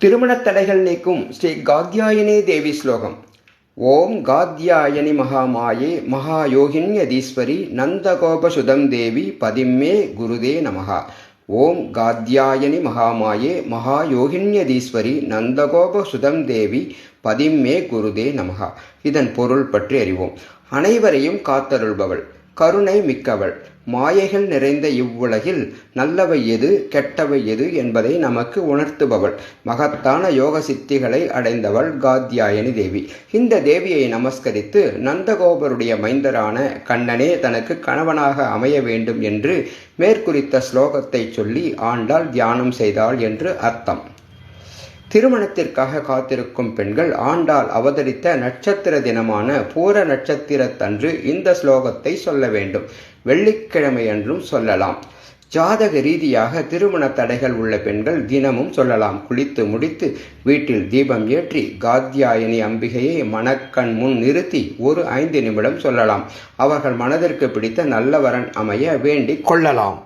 திருமணத் தடைகள் நீக்கும் ஸ்ரீ காத்யாயனி தேவி ஸ்லோகம். ஓம் காத்யாயனி மகாமாயே மகாயோகின்யதீஸ்வரி நந்தகோபசுதம் தேவி பதிம்மே குருதே நமஹா. ஓம் காத்யாயனி மகாமாயே மகாயோகின்யதீஸ்வரி நந்தகோபசுதம் தேவி பதிம்மே குருதே நமஹா. இதன் பொருள் பற்றி அறிவோம். அனைவரையும் காத்தருள்பவள், கருணை மிக்கவள், மாயைகள் நிறைந்த இவ்வுலகில் நல்லவை எது கெட்டவை எது என்பதை நமக்கு உணர்த்துபவள், மகத்தான யோக சித்திகளை அடைந்தவள் காத்யாயனி தேவி. இந்த தேவியை நமஸ்கரித்து நந்தகோபருடைய மைந்தரான கண்ணனே தனக்கு கணவனாக அமைய வேண்டும் என்று மேற்குறித்த ஸ்லோகத்தை சொல்லி ஆண்டாள் தியானம் செய்தாள் என்று அர்த்தம். திருமணத்திற்காக காத்திருக்கும் பெண்கள் ஆண்டாள் அவதரித்த நட்சத்திர தினமான பூர நட்சத்திரத்தன்று இந்த ஸ்லோகத்தை சொல்ல வேண்டும். வெள்ளிக்கிழமையன்றும் சொல்லலாம். ஜாதக ரீதியாக திருமண தடைகள் உள்ள பெண்கள் தினமும் சொல்லலாம். குளித்து முடித்து வீட்டில் தீபம் ஏற்றி காத்யாயனி அம்பிகையை மணக்கண் முன் நிறுத்தி ஒரு 5 நிமிடம் சொல்லலாம். அவர்கள் மனதிற்கு பிடித்த நல்ல வரன் அமைய வேண்டிக் கொள்ளலாம்.